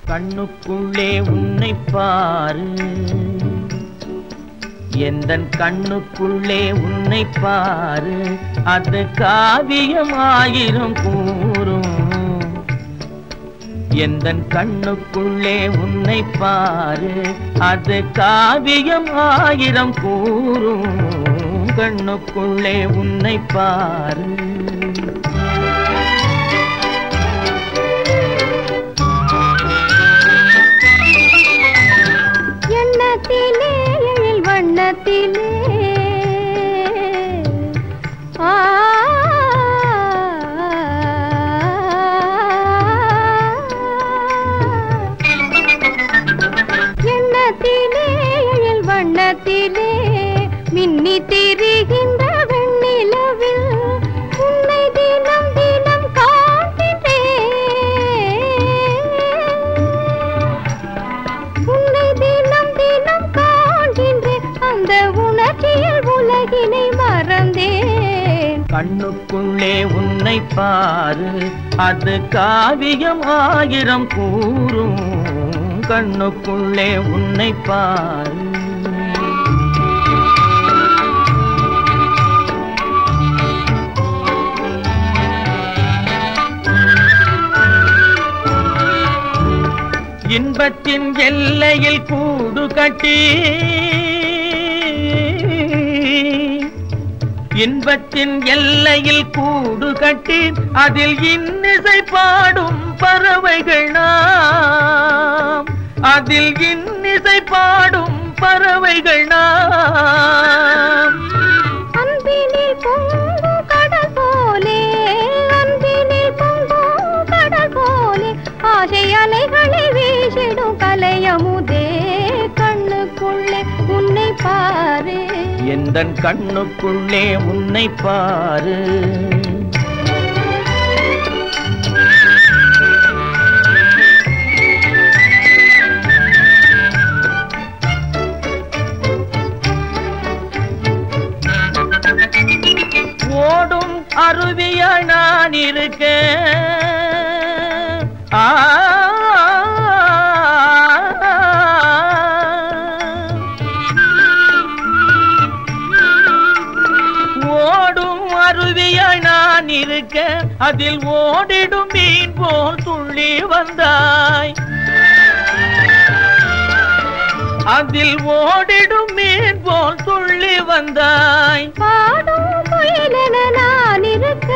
கண்ணுக்குள்ளே உன்னை பாரு, எந்தன் கண்ணுக்குள்ளே உன்னை பாரு, அது காவியம் ஆயிரம் கூறும். எந்தன் கண்ணுக்குள்ளே உன்னை பாரு, அது காவியம் ஆயிரம் கூறும். கண்ணுக்குள்ளே உன்னை பாரு. எண்ணத்திலே எழில் வண்ணத்திலே எண்ணத்திலே எழில் வண்ணத்திலே மின்னி திரிகின்ற வெண்ணிலவில் உன்னை தினம் தினம் காண்கின்றேன். உன்னை தினம் தினம் காண்கின்றேன், அந்த உணர்ச்சியில் உலகினை மறந்தேன். கண்ணுக்குள்ளே உன்னை பாரு, அது காவியம் ஆயிரம் கூறும். கண்ணுக்குள்ளே உன்னை பாரு. இன்பத்தின் எல்லையில் கூடு கட்டி, இன்பத்தின் எல்லையில் கூடு கட்டி, அதில் இன்னிசை பாடும் பறவைகள் நாம். அதில் இன்னிசை பாடும் பறவைகள் நாம். அன்பினில் பொங்கும் கடல் போலே, அன்பினில் பொங்கும் கடல் போலே, ஆசை அலைகளை வீசிடும் கலையமுதே. கண்ணுக்குள்ளே உன்னை பாரு, எந்தன் கண்ணுக்குள்ளே உன்னை பாரு. ஓடும் அருவியாய் நான் இருக்க, ஓடும் அருவியாய் நான் இருக்க, அதில் ஓடிடும் மீன் போல் துள்ளி வந்தாய். அதில் ஓடிடும் மீன் போல் துள்ளி வந்தாய். பாடும் குயிலென நான் இருக்க,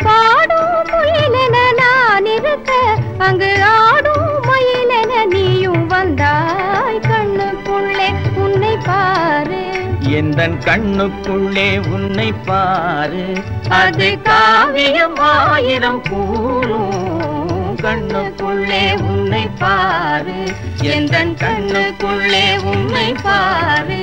பாடும் குயிலென நான் இருக்க, அங்கு ஆடும் மயிலென நீயும் வந்தாய். கண்ணுக்குள்ளே உன்னை பாரு, எந்தன் கண்ணுக்குள்ளே உன்னை பாரு, அது காவியம் ஆயிரம் கூறும். கண்ணுக்குள்ளே உன்னை பாரு, எந்தன் கண்ணுக்குள்ளே உன்னை பாரு.